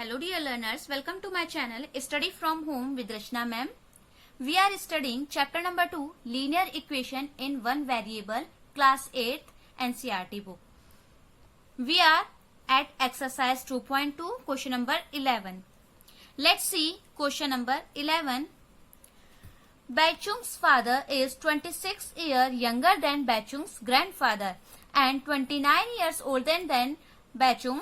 Hello dear learners, welcome to my channel Study from Home with Rachna ma'am. We are studying chapter number 2 linear equation in one variable class 8th NCERT book. We are at exercise 2.2 question number 11. Let's see question number 11. Bachung's father is 26 years younger than Bachung's grandfather and 29 years older than Bachung.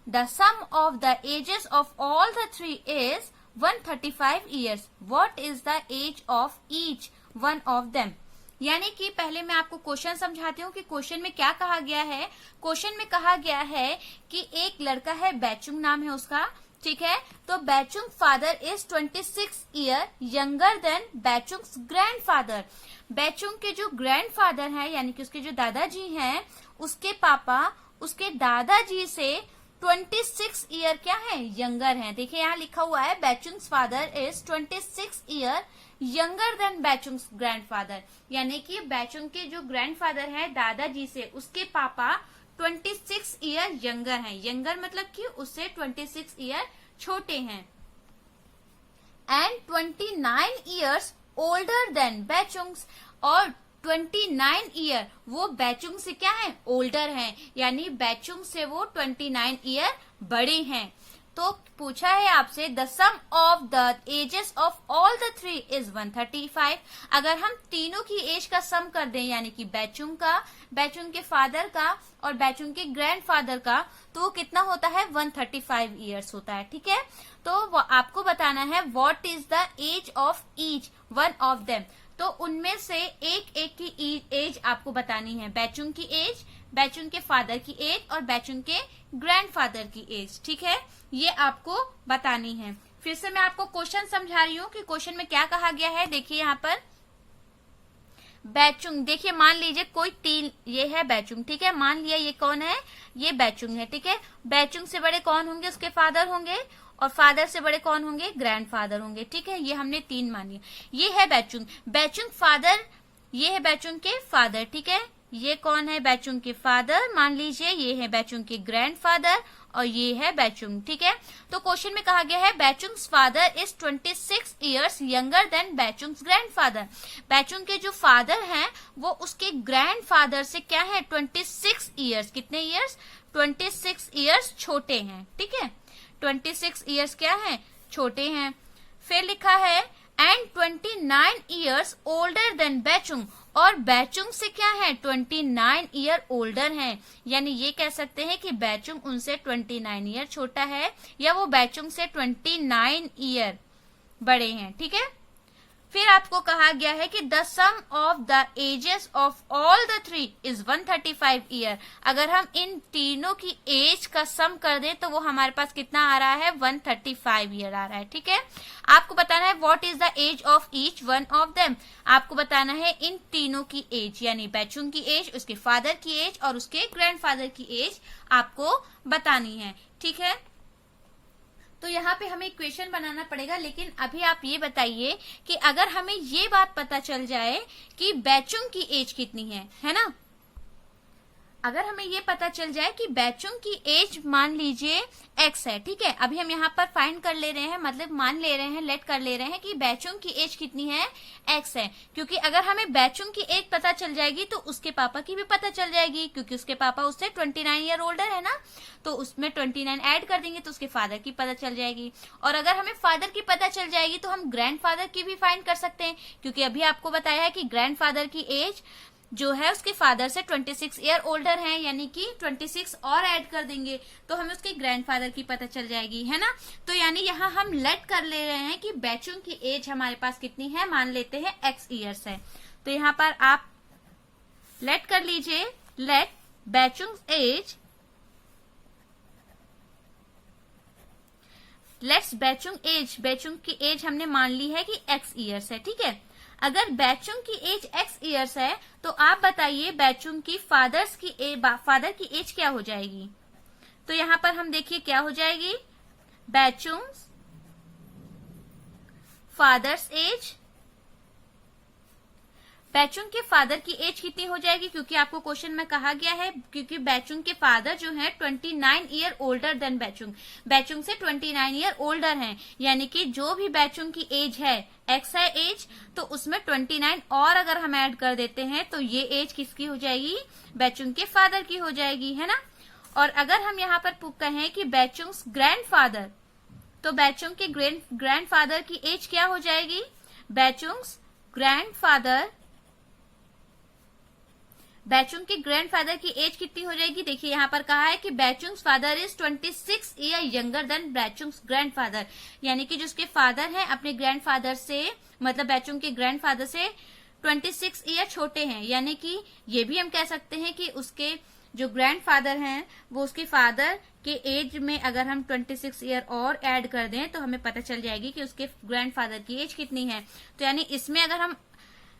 The sum of the ages of all the three is 135 years. What is the age of each one of them? यानी कि पहले मैं आपको question समझाती हूँ कि question में क्या कहा गया है। क्वेश्चन में कहा गया है कि एक लड़का है, बैचुंग नाम है उसका, ठीक है। तो Bhaichung father is 26 year younger than Bhaichung's grandfather. Bhaichung के जो ग्रैंडफादर हैं यानी कि उसके जो दादाजी हैं, उसके पापा उसके दादाजी से 26 ईयर क्या है, यंगर है। देखिए यहाँ लिखा हुआ है Bhaichung's father is 26 year younger than Bhaichung's grandfather, यानी कि बैचुंग के जो ग्रैंडफादर है दादाजी से उसके पापा 26 ईयर यंगर हैं। यंगर मतलब कि उससे 26 ईयर छोटे हैं। एंड 29 ईयर्स ओल्डर देन बैचुंग्स, और 29 ईयर वो बैचुंग से क्या है, ओल्डर हैं, यानी बैचुंग से वो 29 ईयर बड़े हैं। तो पूछा है आपसे the sum of the ages of all the three is 135। अगर हम तीनों की एज का सम कर दें यानी कि बैचुंग का, बैचुंग के फादर का और बैचुंग के ग्रैंडफादर का, तो वो कितना होता है, 135 ईयर्स होता है, ठीक है। तो आपको बताना है what is the age of each one of them. तो उनमें से एक एक की एज आपको बतानी है, बैचुंग की एज, बैचुंग के फादर की एज और बैचुंग के ग्रैंडफादर की एज, ठीक है, ये आपको बतानी है। फिर से मैं आपको क्वेश्चन समझा रही हूँ कि क्वेश्चन में क्या कहा गया है। देखिए यहाँ पर बैचुंग, देखिए मान लीजिए कोई तीन, ये है बैचुंग, ठीक है, मान लिया ये कौन है, ये बैचुंग है, ठीक है। बैचुंग से बड़े कौन होंगे, उसके फादर होंगे, और फादर से बड़े कौन होंगे, ग्रैंडफादर होंगे, ठीक है। ये हमने तीन मान लिया। ये है बैचुंग, बैचुंग फादर, ये है बैचुंग के फादर, ठीक है। ये कौन है, बैचुंग के फादर मान लीजिए, ये है बैचुंग के ग्रैंडफादर और ये है बैचुंग, ठीक है। तो क्वेश्चन में कहा गया है Bhaichung's father is 26 years younger than Bhaichung's grandfather. Bhaichung के जो फादर हैं वो उसके ग्रैंडफादर से क्या है, 26 ईयर्स, कितने ईयर्स, 26 ईयर्स छोटे हैं, ठीक है। 26 ईयर्स क्या है, छोटे हैं। फिर लिखा है and 29 years older than Baichung, और बैचुंग से क्या है, 29 ईयर ओल्डर हैं, यानी ये कह सकते हैं कि बैचुंग उनसे 29 ईयर छोटा है या वो बैचुंग से 29 ईयर बड़े हैं, ठीक है। फिर आपको कहा गया है कि the sum of the ages of all the three is 135 year. अगर हम इन तीनों की एज का सम कर दें तो वो हमारे पास कितना आ रहा है, 135 ईयर आ रहा है, ठीक है। आपको बताना है what is the age of each one of them. आपको बताना है इन तीनों की एज, यानी बैचुंग की एज, उसके फादर की एज और उसके ग्रैंडफादर की एज आपको बतानी है, ठीक है। तो यहाँ पे हमें इक्वेशन बनाना पड़ेगा, लेकिन अभी आप ये बताइए कि अगर हमें ये बात पता चल जाए कि बैचुंग की एज कितनी है ना, अगर हमें ये पता चल जाए कि बैचुंग की एज मान लीजिए x है, ठीक है। अभी हम यहाँ पर फाइंड कर ले रहे हैं, मतलब मान ले रहे हैं, लेट कर ले रहे हैं कि बैचुंग की एज कितनी है, x है। क्योंकि अगर हमें बैचुंग की एज पता चल जाएगी तो उसके पापा की भी पता चल जाएगी, क्योंकि उसके पापा उससे 29 ईयर ओल्डर है ना, तो उसमें 29 ऐड कर देंगे तो उसके फादर की पता चल जाएगी। और अगर हमें फादर की पता चल जाएगी तो हम ग्रैंडफादर की भी फाइंड कर सकते हैं, क्योंकि अभी आपको बताया है कि ग्रैंडफादर की एज जो है उसके फादर से 26 ईयर ओल्डर है, यानी कि 26 और ऐड कर देंगे तो हमें उसके ग्रैंडफादर की पता चल जाएगी, है ना। तो यानी यहाँ हम लेट कर ले रहे हैं कि बैचुंग की एज हमारे पास कितनी है, मान लेते हैं x ईयर्स है। तो यहाँ पर आप लेट कर लीजिए, let Baichung age, let's Baichung age, Baichung की एज हमने मान ली है कि x ईयर्स है, ठीक है। अगर बैचुंग की एज x ईयर्स है तो आप बताइए बैचुंग की फादर की एज क्या हो जाएगी। तो यहाँ पर हम देखिए क्या हो जाएगी, बैचुंग फादर्स एज बैचुंग के फादर की एज कितनी हो जाएगी, क्योंकि आपको क्वेश्चन में कहा गया है, क्योंकि बैचुंग के फादर जो है 29 year older than Baichung, Baichung से 29 ईयर ओल्डर हैं, यानी कि जो भी बैचुंग की एज है एक्स है एज, तो उसमें 29 और अगर हम ऐड कर देते हैं तो ये एज किसकी हो जाएगी, बैचुंग के फादर की हो जाएगी, है ना। और अगर हम यहाँ पर कहें कि बैचुंग्स ग्रैंडफादर, तो बैचुंग के ग्रैंडफादर की एज क्या हो जाएगी, बैचुंग्स ग्रैंडफादर, बैचुंग के ग्रैंडफादर की एज कितनी हो जाएगी। देखिए यहाँ पर कहा है कि Bhaichung's father is 26 year younger than Bhaichung's grandfather, यानी कि जो उसके फादर हैं अपने ग्रैंडफादर से, मतलब बैचुंग के ग्रैंडफादर से 26 ईयर छोटे हैं, यानी कि ये भी हम कह सकते हैं कि उसके जो ग्रैंडफादर हैं वो उसके फादर के एज में अगर हम 26 ईयर और ऐड कर दें तो हमें पता चल जाएगी कि उसके ग्रैंडफादर की एज कितनी है। तो यानी इसमें अगर हम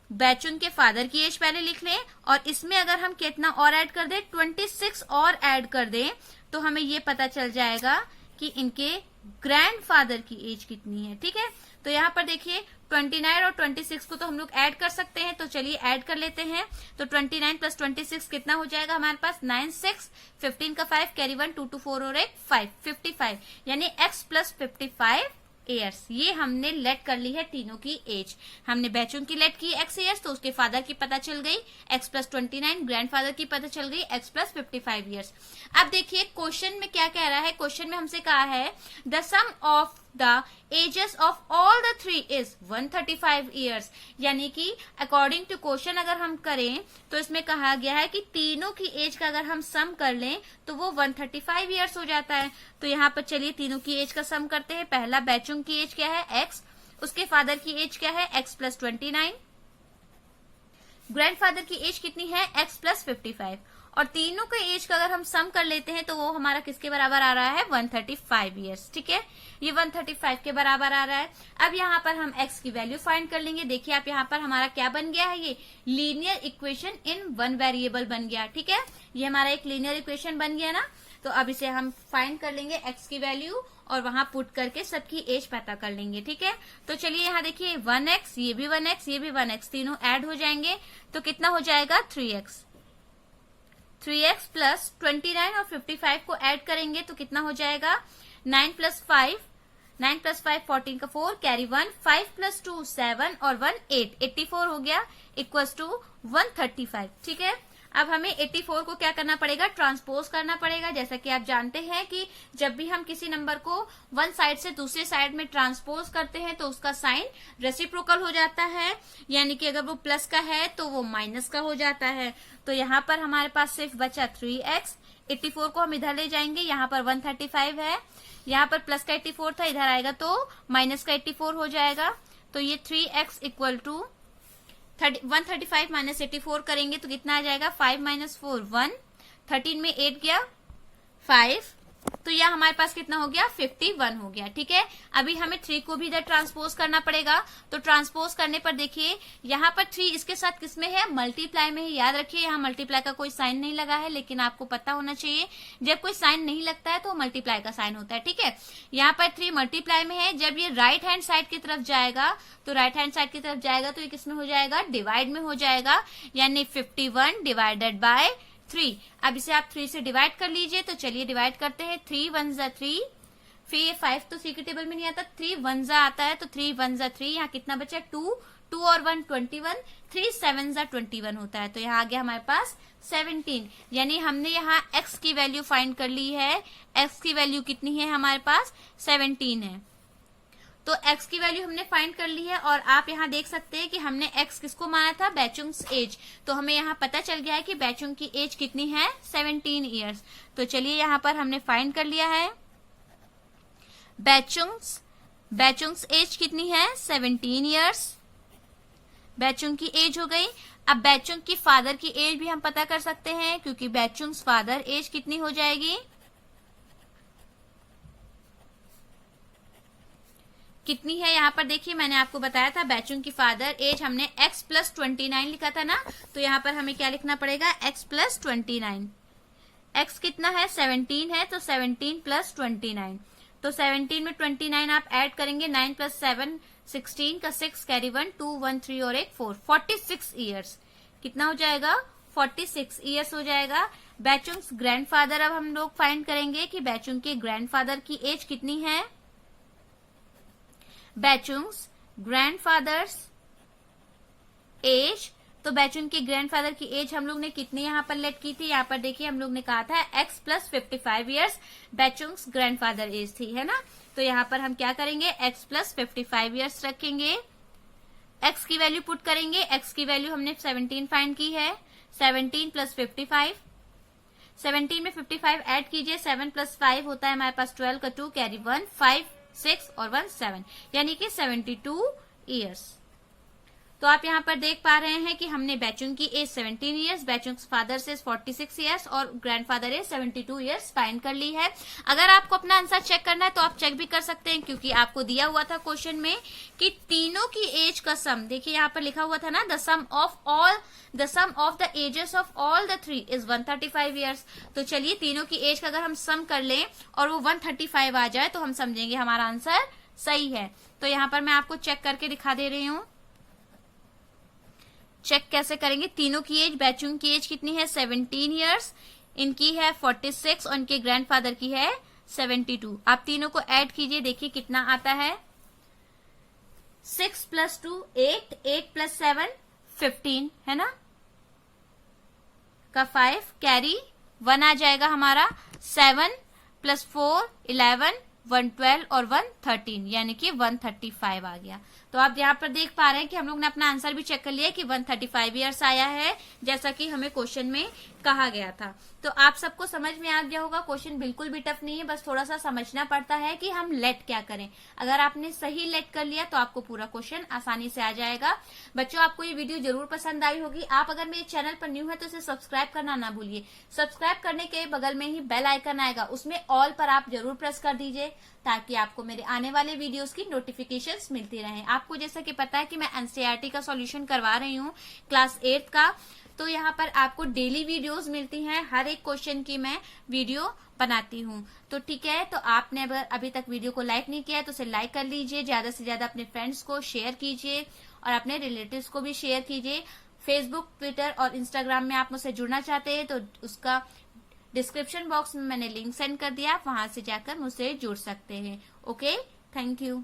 बैचुंग के फादर की एज पहले लिख लें और इसमें अगर हम कितना और ऐड कर दें, 26 और ऐड कर दें, तो हमें ये पता चल जाएगा कि इनके ग्रैंडफादर की एज कितनी है। ठीक है, तो यहाँ पर देखिए 29 और 26 को तो हम लोग ऐड कर सकते हैं, तो चलिए ऐड कर लेते हैं। तो 29 प्लस 26 कितना हो जाएगा हमारे पास, 9 6 15 का 5 कैरी 1 2 2 4 और 1 5 55, यानी x प्लस 55 ईयर्स। ये हमने लेट कर ली है तीनों की एज। हमने बैचुंग की लेट की x ईयर्स, तो उसके फादर की पता चल गई x प्लस 29, ग्रैंडफादर की पता चल गई x प्लस 55 ईयर्स। अब देखिए क्वेश्चन में क्या कह रहा है, क्वेश्चन में हमसे कहा है the sum of the ages of all the three is 135 years, यानी कि अकॉर्डिंग टू क्वेश्चन अगर हम करें तो इसमें कहा गया है कि तीनों की एज का अगर हम सम कर लें तो वो 135 ईयर्स हो जाता है। तो यहाँ पर चलिए तीनों की एज का सम करते हैं। पहला बैचुंग की एज क्या है x, उसके फादर की एज क्या है x प्लस 29, ग्रैंडफादर की एज कितनी है x प्लस 55, और तीनों के एज का अगर हम सम कर लेते हैं तो वो हमारा किसके बराबर आ रहा है, 135 ईयर्स। ठीक है, ये 135 के बराबर आ रहा है। अब यहाँ पर हम x की वैल्यू फाइंड कर लेंगे। देखिए आप यहाँ पर हमारा क्या बन गया है, ये linear equation in one variable बन गया। ठीक है, ये हमारा एक लीनियर इक्वेशन बन गया ना। तो अब इसे हम फाइंड कर लेंगे x की वैल्यू और वहां पुट करके सबकी एज पता कर लेंगे। ठीक है, तो चलिए यहाँ देखिए 1x, ये भी 1x, ये भी 1x, तीनों ऐड हो जाएंगे तो कितना हो जाएगा 3x प्लस 29 और 55 को ऐड करेंगे तो कितना हो जाएगा 9 प्लस 5 14 का 4 कैरी 1 5 प्लस 2 7 और 1 8 84 हो गया इक्वल्स टू 135। ठीक है, अब हमें 84 को क्या करना पड़ेगा, ट्रांसपोज करना पड़ेगा। जैसा कि आप जानते हैं कि जब भी हम किसी नंबर को वन साइड से दूसरे साइड में ट्रांसपोज करते हैं तो उसका साइन रेसिप्रोकल हो जाता है, यानी कि अगर वो प्लस का है तो वो माइनस का हो जाता है। तो यहाँ पर हमारे पास सिर्फ बचा 3x, 84 को हम इधर ले जाएंगे, यहाँ पर 135 है, यहाँ पर प्लस का 84 था, इधर आएगा तो माइनस का 84 हो जाएगा। तो ये 3x इक्वल टू 135 माइनस 84 करेंगे तो कितना आ जाएगा, 5 माइनस 4 1, 13 में 8 गया 5, तो यह हमारे पास कितना हो गया 51 हो गया। ठीक है, अभी हमें 3 को भी इधर ट्रांसपोज करना पड़ेगा। तो ट्रांसपोज करने पर देखिए यहाँ पर 3 इसके साथ किसमें है, मल्टीप्लाई में है। याद रखिए यहाँ मल्टीप्लाई का कोई साइन नहीं लगा है, लेकिन आपको पता होना चाहिए जब कोई साइन नहीं लगता है तो मल्टीप्लाई का साइन होता है। ठीक है, यहाँ पर 3 मल्टीप्लाई में है। जब ये राइट हैंड साइड की तरफ जाएगा तो राइट हैंड साइड की तरफ जाएगा तो ये किसमें हो जाएगा, डिवाइड में हो जाएगा, यानी 51 डिवाइडेड बाय 3। अब इसे आप 3 से डिवाइड कर लीजिए। तो चलिए डिवाइड करते हैं, 3 1 जा 3, फिर ये 5 तो 3 के टेबल में नहीं आता, 3 1 जा आता है तो 3 1 जा 3, यहाँ कितना बचा 2, 2 और 1 21, 3 7 जा 21 होता है। तो यहाँ आ गया हमारे पास 17, यानी हमने यहाँ x की वैल्यू फाइंड कर ली है। x की वैल्यू कितनी है हमारे पास, 17 है। तो x की वैल्यू हमने फाइंड कर ली है और आप यहाँ देख सकते हैं कि हमने x किसको माना था, बैचुंग्स एज। तो हमें यहाँ पता चल गया है कि बैचुंग की एज कितनी है, 17 ईयर्स। तो चलिए यहाँ पर हमने फाइंड कर लिया है बैचुंग्स एज कितनी है, 17 ईयर्स। बैचुंग की एज हो गई। अब बैचुंग की फादर की एज भी हम पता कर सकते हैं, क्योंकि बैचुंग्स फादर एज कितनी हो जाएगी, कितनी है यहाँ पर देखिए, मैंने आपको बताया था बैचुंग की फादर एज हमने x प्लस 29 लिखा था ना, तो यहाँ पर हमें क्या लिखना पड़ेगा, x प्लस 29। x कितना है, 17 है, तो 17 प्लस 29, तो 17 में 29 आप ऐड करेंगे, 9 + 7 16 का 6 कैरी 1 2 1 3 और एक 4 46 ईयर्स। कितना हो जाएगा? 46 ईयर्स हो जाएगा। बैचुंग्स ग्रैंडफादर अब हम लोग फाइंड करेंगे कि बैचुंग के ग्रैंडफादर की एज कितनी है। बैचुंग्स ग्रैंडफादर्स एज, तो बैचुंग के ग्रैंडफादर की एज हम लोग ने कितनी यहाँ पर लेट की थी, यहाँ पर देखिए हम लोग ने कहा था x + 55 ईयर्स बैचुंग्स ग्रैंडफादर एज थी, है ना। तो यहाँ पर हम क्या करेंगे, x + 55 ईयर्स रखेंगे, x की वैल्यू पुट करेंगे। x की वैल्यू हमने 17 फाइंड की है, 17 + 55, 17 में 55 ऐड कीजिए, 7 + 5 होता है हमारे पास 12 का 2 कैरी 1 5 6 और 1 7, यानी कि 72 ईयर्स। तो आप यहाँ पर देख पा रहे हैं कि हमने बैचुंग की एज 17 ईयर्स, बैचुंग फादर से 46 ईयर्स और ग्रैंडफादर एज 72 ईयर्स फाइंड कर ली है। अगर आपको अपना आंसर चेक करना है तो आप चेक भी कर सकते हैं, क्योंकि आपको दिया हुआ था क्वेश्चन में कि तीनों की एज का सम, देखिए यहाँ पर लिखा हुआ था ना, the sum of the ages of all the 3 is 135 years. तो चलिए तीनों की एज का अगर हम सम कर लें और वो 135 आ जाए तो हम समझेंगे हमारा आंसर सही है। तो यहाँ पर मैं आपको चेक करके दिखा दे रही हूँ। चेक कैसे करेंगे, तीनों की एज, बैचुंग की एज कितनी है 17 ईयर्स, इनकी है 46 और इनके ग्रैंडफादर की है 72। आप तीनों को ऐड कीजिए, देखिए कितना आता है, 6 + 2 8, 8 + 7 15, है ना, का 5 कैरी 1 आ जाएगा हमारा, 7 + 4 11 1 12 और 1 13, यानी कि 135 आ गया। तो आप यहाँ पर देख पा रहे हैं कि हम लोग ने अपना आंसर भी चेक कर लिया कि 135 ईयर्स आया है, जैसा कि हमें क्वेश्चन में कहा गया था। तो आप सबको समझ में आ गया होगा, क्वेश्चन बिल्कुल भी टफ नहीं है, बस थोड़ा सा समझना पड़ता है कि हम लेट क्या करें। अगर आपने सही लेट कर लिया तो आपको पूरा क्वेश्चन आसानी से आ जाएगा। बच्चों, आपको ये वीडियो जरूर पसंद आई होगी। आप अगर मेरे चैनल पर न्यू है तो इसे सब्सक्राइब करना ना भूलिए। सब्सक्राइब करने के बगल में ही बेल आइकन आएगा, उसमें ऑल पर आप जरूर प्रेस कर दीजिए, ताकि आपको मेरे आने वाले वीडियोस की नोटिफिकेशंस मिलती रहें। आपको जैसा कि पता है कि मैं एनसीईआरटी का सॉल्यूशन करवा रही हूँ क्लास 8 का, तो यहाँ पर आपको डेली वीडियोस मिलती हैं, हर एक क्वेश्चन की मैं वीडियो बनाती हूँ। तो ठीक है, तो आपने अगर अभी तक वीडियो को लाइक नहीं किया है तो उसे लाइक कर लीजिए, ज्यादा से ज्यादा अपने फ्रेंड्स को शेयर कीजिए और अपने रिलेटिव्स को भी शेयर कीजिए। फेसबुक, ट्विटर और इंस्टाग्राम में आप मुझसे जुड़ना चाहते हैं तो उसका डिस्क्रिप्शन बॉक्स में मैंने लिंक सेंड कर दिया, आप वहां से जाकर मुझसे जुड़ सकते हैं। Okay, thank you.